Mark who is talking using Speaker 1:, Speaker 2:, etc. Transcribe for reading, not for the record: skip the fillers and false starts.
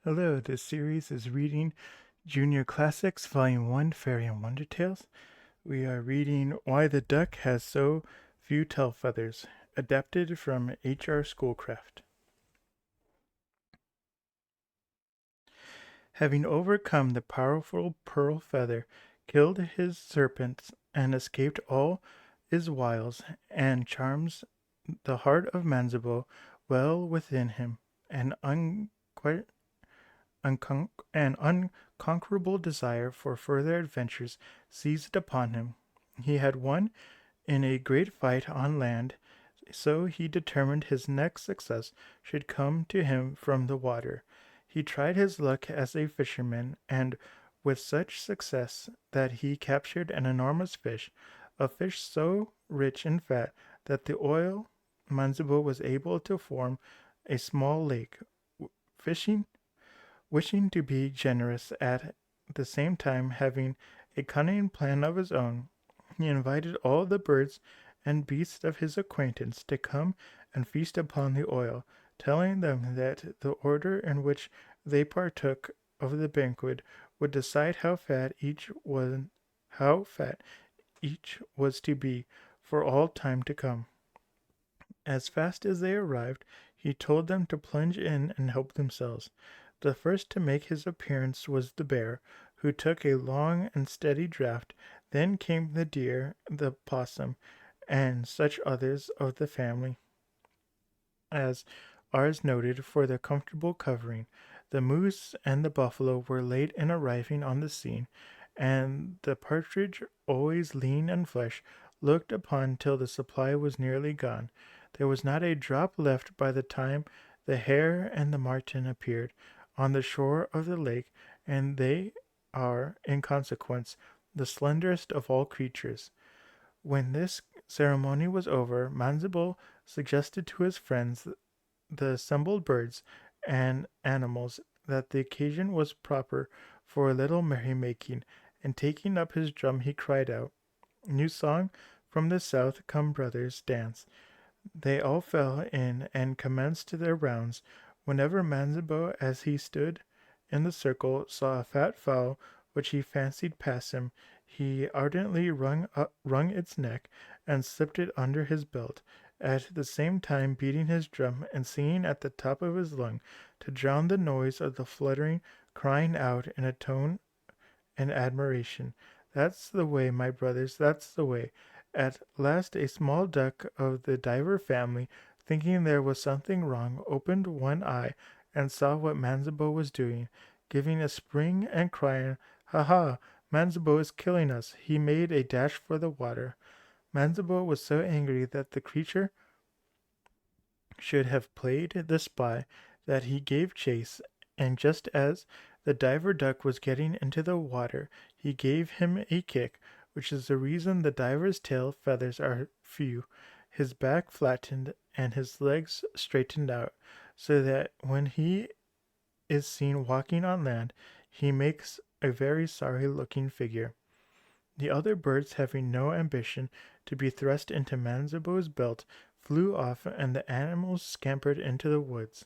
Speaker 1: Hello, this series is reading Junior Classics Volume 1 Fairy and Wonder Tales. We are reading Why the Duck Has So Few Tail Feathers, adapted from H.R. Schoolcraft. Having overcome the powerful pearl feather, killed his serpents, and escaped all his wiles and charms, the heart of Manabozho well within him, an an unconquerable desire for further adventures seized upon him. He had won in a great fight on land, so he determined his next success should come to him from the water. He tried his luck as a fisherman, and with such success that he captured an enormous fish, a fish so rich in fat that the oil Manabozho was able to form a small lake. Fishing Wishing to be generous at the same time having a cunning plan of his own, he invited all the birds and beasts of his acquaintance to come and feast upon the oil, telling them that the order in which they partook of the banquet would decide how fat each was to be for all time to come. As fast as they arrived, he told them to plunge in and help themselves. The first to make his appearance was the bear, who took a long and steady draught. Then came the deer, the possum, and such others of the family as ours noted for their comfortable covering. The moose and the buffalo were late in arriving on the scene, and the partridge, always lean and fresh, looked upon till the supply was nearly gone. There was not a drop left by the time the hare and the marten appeared on the shore of the lake, and they are, in consequence, the slenderest of all creatures. When this ceremony was over, Manabozho suggested to his friends, the assembled birds and animals, that the occasion was proper for a little merrymaking, and taking up his drum he cried out, "New song from the south, come brothers, dance." They all fell in and commenced their rounds. Whenever Manabozho, as he stood in the circle, saw a fat fowl which he fancied pass him, he ardently wrung its neck and slipped it under his belt, at the same time beating his drum and singing at the top of his lung to drown the noise of the fluttering, crying out in a tone and admiration, "That's the way, my brothers, that's the way." At last a small duck of the DIVER family, thinking there was something wrong, opened one eye and saw what Manabozho was doing. Giving a spring and crying, "Ha ha! Manabozho is killing us!" he made a dash for the water. Manabozho was so angry that the creature should have played the spy that he gave chase, and just as the diver duck was getting into the water, he gave him a kick, which is the reason the diver's tail feathers are few. His back flattened and his legs straightened out, so that when he is seen walking on land, he makes a very sorry looking figure. The other birds, having no ambition to be thrust into Manabozho's belt, flew off, and the animals scampered into the woods.